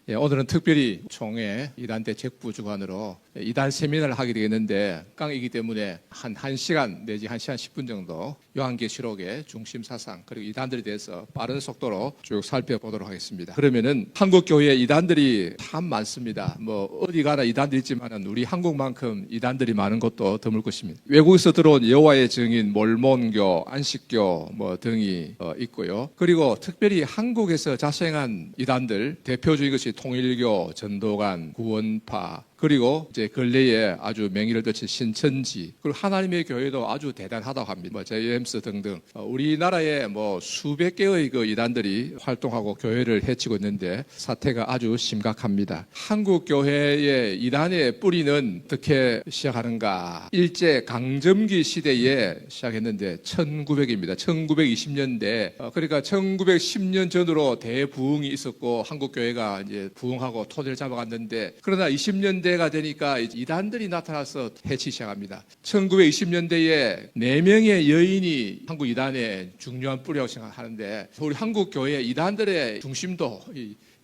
오늘은 특별히 총회 이단대 책부 주관으로 이단 세미나를 하게 되겠는데 강이기 때문에 한 1시간 내지 1시간 10분 정도 요한계시록의 중심 사상 그리고 이단들에 대해서 빠른 속도로 쭉 살펴보도록 하겠습니다. 그러면은 한국 교회에 이단들이 참 많습니다. 어디 가나 이단들이 있지만은 우리 한국만큼 이단들이 많은 것도 드물 것입니다. 외국에서 들어온 여호와의 증인, 몰몬교, 안식교 등이 있고요. 그리고 특별히 한국에서 자생한 이단들 대표적인 것이 통일교, 전도관, 구원파, 그리고 이제 근래에 아주 명의를 떨친 신천지, 그리고 하나님의 교회도 아주 대단하다고 합니다. JMS 등등 우리나라에 수백 개의 그 이단들이 활동하고 교회를 해치고 있는데 사태가 아주 심각합니다. 한국 교회의 이단의 뿌리는 어떻게 시작하는가? 일제 강점기 시대에 시작했는데 1900입니다. 1920년대 그러니까 1910년 전으로 대부흥이 있었고 한국 교회가 이제 부흥하고 토대를 잡아갔는데 그러나 20년대가 되니까 이단들이 나타나서 해치기 시작합니다. 1920년대에 4명의 여인이 한국 이단의 중요한 뿌리라고 생각하는데 우리 한국 교회 이단들의 중심도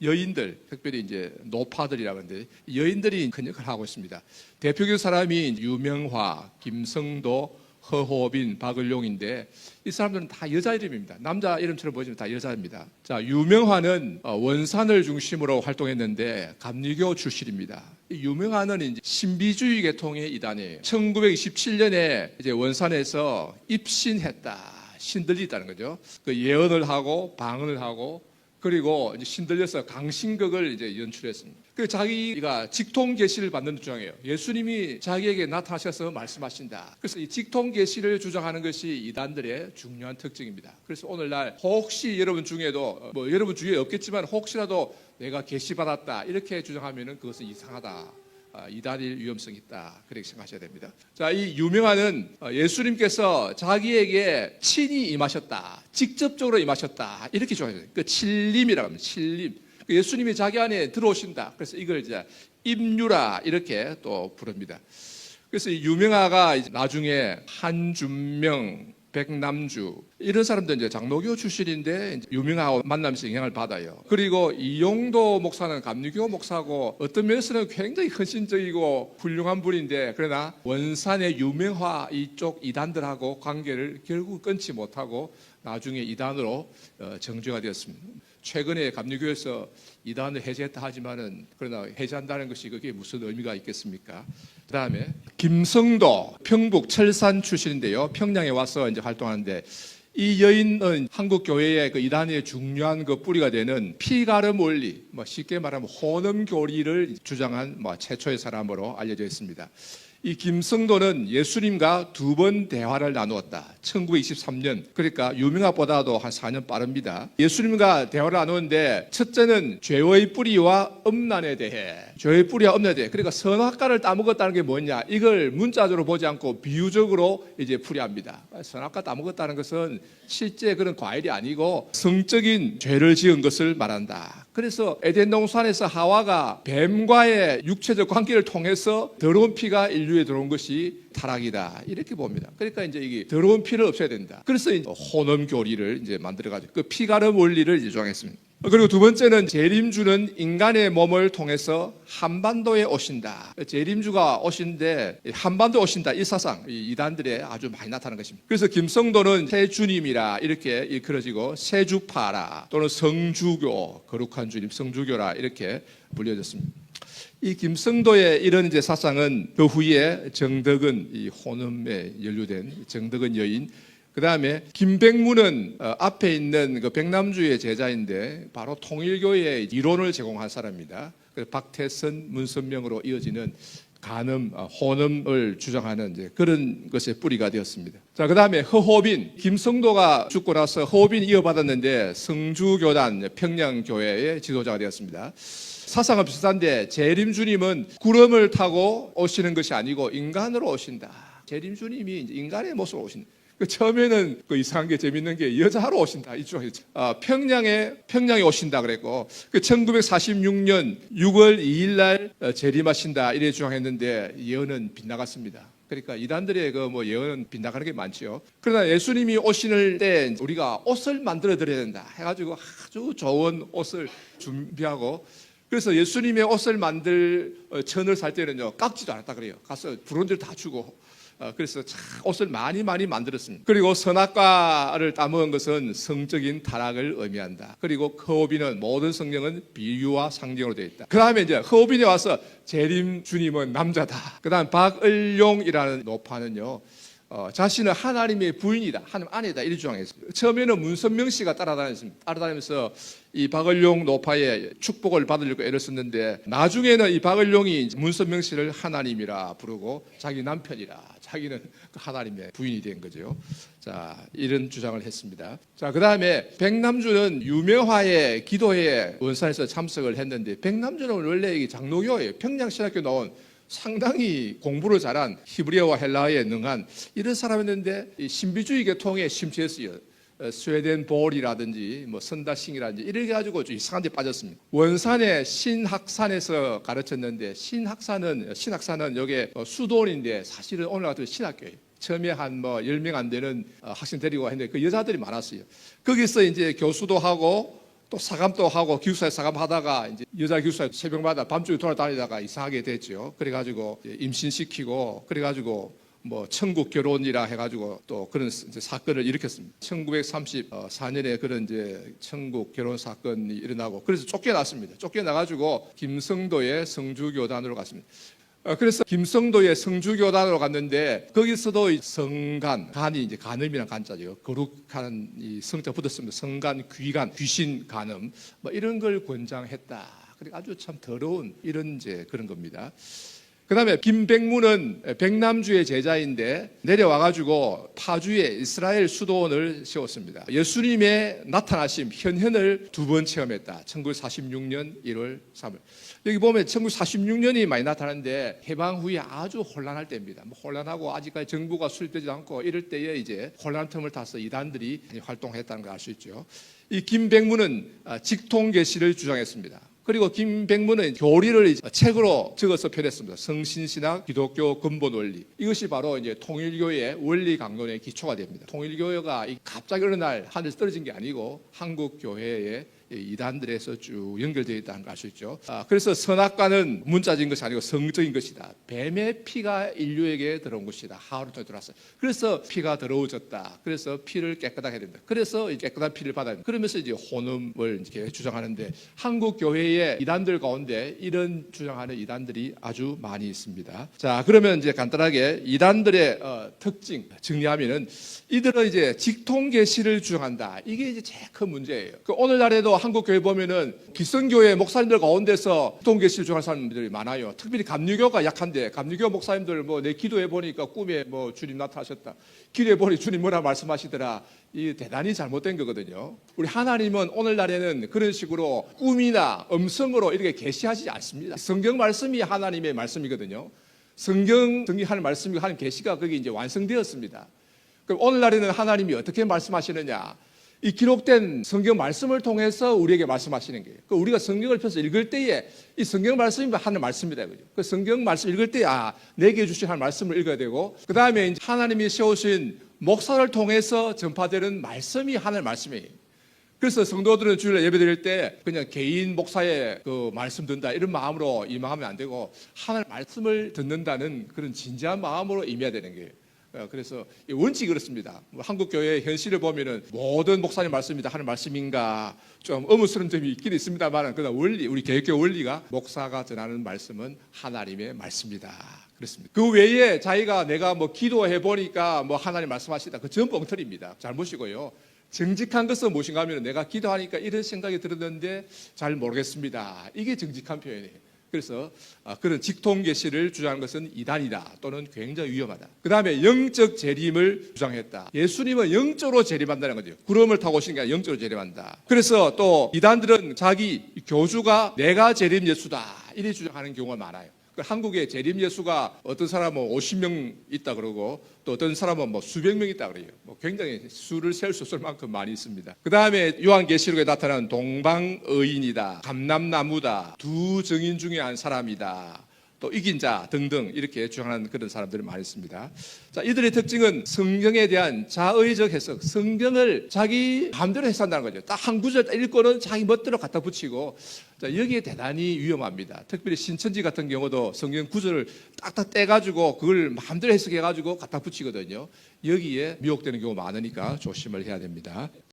여인들, 특별히 이제 노파들이라고 하는데 여인들이 큰 역할을 하고 있습니다. 대표적인 사람이 유명화, 김성도, 허호빈, 박을용인데 이 사람들은 다 여자 이름입니다. 남자 이름처럼 보이지만 다 여자입니다. 자, 유명화는 원산을 중심으로 활동했는데 감리교 출신입니다. 유명화는 이제 신비주의 계통의 이단이에요. 1927년에 이제 원산에서 입신했다, 신들이 있다는 거죠. 그 예언을 하고 방언을 하고 그리고 이제 신들려서 강신극을 이제 연출했습니다. 그 자기가 직통 계시를 받는 주장이에요. 예수님이 자기에게 나타나셔서 말씀하신다. 그래서 이 직통 계시를 주장하는 것이 이단들의 중요한 특징입니다. 그래서 오늘날 혹시 여러분 중에도 여러분 주위에 없겠지만 혹시라도 내가 계시 받았다 이렇게 주장하면은 그것은 이상하다. 이단일 위험성이 있다. 그렇게 생각하셔야 됩니다. 자, 이 유명한은 예수님께서 자기에게 친히 임하셨다. 직접적으로 임하셨다. 이렇게 주장해요. 그 칠림이라고 합니다. 칠림. 예수님이 자기 안에 들어오신다. 그래서 이걸 이제 임유라 이렇게 또 부릅니다. 그래서 이 유명하가 나중에 한준명, 백남주 이런 사람들 이제 장로교 출신인데 유명하고 만나면서 영향을 받아요. 그리고 이용도 목사는 감리교 목사고 어떤 면에서는 굉장히 헌신적이고 훌륭한 분인데 그러나 원산의 유명화 이쪽 이단들하고 관계를 결국 끊지 못하고 나중에 이단으로 정죄가 되었습니다. 최근에 감리교에서 이단을 해제했다 하지만은 그러나 해제한다는 것이 그게 무슨 의미가 있겠습니까? 그 다음에 김성도 평북 철산 출신인데요. 평양에 와서 이제 활동하는데 이 여인은 한국 교회의 그 이단의 중요한 그 뿌리가 되는 피가름 원리, 쉽게 말하면 혼음 교리를 주장한 최초의 사람으로 알려져 있습니다. 이 김성도는 예수님과 2번 대화를 나누었다. 1923년, 그러니까 유명화보다도 한 4년 빠릅니다. 예수님과 대화를 나누는데 첫째는 죄의 뿌리와 음란에 대해, 죄의 뿌리와 음란에 대해, 그러니까 선악과를 따먹었다는 게 뭐냐, 이걸 문자적으로 보지 않고 비유적으로 이제 풀이합니다. 선악과 따먹었다는 것은 실제 그런 과일이 아니고 성적인 죄를 지은 것을 말한다. 그래서 에덴 동산에서 하와가 뱀과의 육체적 관계를 통해서 더러운 피가 인류에 들어온 것이 타락이다 이렇게 봅니다. 그러니까 이제 이게 더러운 피를 없애야 된다. 그래서 혼음 교리를 이제 만들어가지고 그 피가름 원리를 이제 주장했습니다. 그리고 두 번째는 재림주는 인간의 몸을 통해서 한반도에 오신다. 재림주가 오신데 한반도에 오신다. 이 사상, 이단들에 아주 많이 나타나는 것입니다. 그래서 김성도는 새주님이라 이렇게 일컬어지고 새주파라 또는 성주교, 거룩한 주님, 성주교라 이렇게 불려졌습니다. 이 김성도의 이런 이제 사상은 그 후에 정덕은 이 혼음에 연루된 정덕은 여인, 그 다음에 김백문은 앞에 있는 그 백남주의 제자인데 바로 통일교의 이론을 제공한 사람입니다. 박태선, 문선명으로 이어지는 간음, 혼음을 주장하는 이제 그런 것의 뿌리가 되었습니다. 자, 그 다음에 허호빈, 김성도가 죽고 나서 허호빈이 이어받았는데 성주교단 평양교회의 지도자가 되었습니다. 사상은 비슷한데 재림주님은 구름을 타고 오시는 것이 아니고 인간으로 오신다. 재림주님이 인간의 모습으로 오신다. 처음에는 그 이상한 게 재밌는 게 여자로 오신다 이쪽에 평양에 오신다 그랬고 1946년 6월 2일 날 재림하신다 이래 주장했는데 예언은 빗나갔습니다. 그러니까 이단들의 그 예언은 빗나가는 게 많지요. 그러나 예수님이 오시는 때 우리가 옷을 만들어 드려야 된다 해가지고 아주 좋은 옷을 준비하고 그래서 예수님의 옷을 만들 천을 살 때는요, 깎지도 않았다 그래요. 가서 부러운 데를 다 주고. 그래서 참 옷을 많이 만들었습니다. 그리고 선악과를 따먹은 것은 성적인 타락을 의미한다. 그리고 허오비는 모든 성경은 비유와 상징으로 되어 있다. 그 다음에 이제 허오빈에 와서 재림 주님은 남자다. 그 다음 박을용이라는 노파는요, 자신은 하나님의 부인이다, 하나님 아내다, 이렇게 주장했습니다. 처음에는 문선명 씨가 따라다니면서 이 박을용 노파의 축복을 받으려고 애를 썼는데, 나중에는 이 박을용이 문선명 씨를 하나님이라 부르고 자기 남편이라, 자기는 하나님의 부인이 된 거죠. 자, 이런 주장을 했습니다. 자, 그 다음에 백남주는 유명화의 기도회에 원산에서 참석을 했는데, 백남주는 원래 장로교예요. 평양신학교 나온 상당히 공부를 잘한 히브리어와 헬라어에 능한 이런 사람이었는데, 이 신비주의 계통에 심취했어요. 스웨덴 볼이라든지 뭐 선다싱이라든지 이렇게 가지고 좀 이상한 데 빠졌습니다. 원산의 신학산에서 가르쳤는데, 신학산은 여기 수도원인데 사실은 오늘 같은 신학교예요. 처음에 한 뭐 10명 안 되는 학생 데리고 했는데 그 여자들이 많았어요. 거기서 이제 교수도 하고 또 사감도 하고 기숙사에 사감하다가 이제 여자 기숙사에 새벽마다 밤중에 돌아다니다가 이상하게 됐죠. 그래가지고 임신시키고, 그래가지고 뭐 천국 결혼이라 해가지고 또 그런 이제 사건을 일으켰습니다. 1934년에 그런 이제 천국 결혼 사건이 일어나고, 그래서 쫓겨났습니다. 쫓겨나가지고 김성도의 성주교단으로 갔습니다. 그래서 김성도의 성주교단으로 갔는데, 거기서도 간이 이제 간음이란 간자죠. 거룩한 이 성자 붙었습니다. 성간, 귀간, 귀신 간음, 뭐 이런 걸 권장했다. 그리고 아주 참 더러운 이런 이제 그런 겁니다. 그 다음에 김백문은 백남주의 제자인데 내려와가지고 파주에 이스라엘 수도원을 세웠습니다. 예수님의 나타나심, 현현을 2번 체험했다. 1946년 1월 3일. 여기 보면 1946년이 많이 나타나는데, 해방 후에 아주 혼란할 때입니다. 혼란하고 아직까지 정부가 수립되지 않고 이럴 때에 이제 혼란 틈을 타서 이단들이 활동했다는 걸 알 수 있죠. 이 김백문은 직통계시를 주장했습니다. 그리고 김백문은 교리를 책으로 적어서 펴냈습니다. 성신신학, 기독교 근본 원리. 이것이 바로 이제 통일교의 원리 강론의 기초가 됩니다. 통일교회가 갑자기 어느 날 하늘에서 떨어진 게 아니고 한국 교회의 이단들에서 쭉 연결되어 있다는 걸 알 수 있죠. 그래서 선악과는 문자적인 것이 아니고 성적인 것이다. 뱀의 피가 인류에게 들어온 것이다. 하울을 통해 들어왔어요. 그래서 피가 더러워졌다. 그래서 피를 깨끗하게 해야 된다. 그래서 깨끗한 피를 받아야 된다. 그러면서 이제 혼음을 이렇게 주장하는데, 한국 교회의 이단들 가운데 이런 주장하는 이단들이 아주 많이 있습니다. 자, 그러면 이제 간단하게 이단들의 특징 정리하면은, 이들은 이제 직통계시를 주장한다. 이게 이제 제일 큰 문제예요. 오늘날에도 한국 교회 보면은 기성교회 목사님들 가운데서 직통계시를 주장하는 사람들이 많아요. 특별히 감리교가 약한데, 감리교 목사님들 뭐 내 기도해 보니까 꿈에 뭐 주님 나타나셨다, 기도해 보니 주님 뭐라 말씀하시더라. 이 대단히 잘못된 거거든요. 우리 하나님은 오늘날에는 그런 식으로 꿈이나 음성으로 이렇게 계시하지 않습니다. 성경 말씀이 하나님의 말씀이거든요. 성경 정리하는 말씀이 하나님 계시가 거기 이제 완성되었습니다. 그럼 오늘날에는 하나님이 어떻게 말씀하시느냐? 이 기록된 성경 말씀을 통해서 우리에게 말씀하시는 거예요. 우리가 성경을 펴서 읽을 때에 이 성경 말씀이 하나님 말씀이다. 그 성경 말씀 읽을 때 내게 주신 하나님 말씀을 읽어야 되고, 그 다음에 하나님이 세우신 목사를 통해서 전파되는 말씀이 하나님 말씀이에요. 그래서 성도들은 주일 예배 드릴 때 그냥 개인 목사의 그 말씀 듣는다 이런 마음으로 임하면 안 되고, 하나님 말씀을 듣는다는 그런 진지한 마음으로 임해야 되는 거예요. 그래서 원칙이 그렇습니다. 한국 교회의 현실을 보면은 모든 목사님 말씀이다 하는 말씀인가 좀 의문스러운 점이 있긴 있습니다만, 그러나 원리, 우리 개혁교 원리가 목사가 전하는 말씀은 하나님의 말씀이다. 그렇습니다. 그 외에 자기가 내가 뭐 기도해 보니까 뭐 하나님 말씀하시다, 그 전부 엉터리입니다. 잘못이고요. 정직한 것은 무엇인가 하면, 내가 기도하니까 이런 생각이 들었는데 잘 모르겠습니다. 이게 정직한 표현이에요. 그래서 그런 직통계시를 주장하는 것은 이단이다, 또는 굉장히 위험하다. 그 다음에 영적 재림을 주장했다. 예수님은 영적으로 재림한다는 거죠. 구름을 타고 오신 게 아니라 영적으로 재림한다. 그래서 또 이단들은 자기 교주가 내가 재림 예수다 이렇게 주장하는 경우가 많아요. 한국에 재림 예수가 어떤 사람은 50명 있다 그러고, 또 어떤 사람은 뭐 수백 명 있다 그래요. 뭐 굉장히 수를 셀 수 없을 만큼 많이 있습니다. 그 다음에 요한계시록에 나타나는 동방의인이다, 감람나무다, 두 증인 중에 한 사람이다, 또 이긴 자 등등 이렇게 주장하는 그런 사람들이 많이 있습니다. 자, 이들의 특징은 성경에 대한 자의적 해석, 성경을 자기 마음대로 해석한다는 거죠. 딱 한 구절 읽고는 자기 멋대로 갖다 붙이고, 자, 여기에 대단히 위험합니다. 특별히 신천지 같은 경우도 성경 구절을 딱딱 떼가지고 그걸 마음대로 해석해가지고 갖다 붙이거든요. 여기에 미혹되는 경우가 많으니까 조심을 해야 됩니다.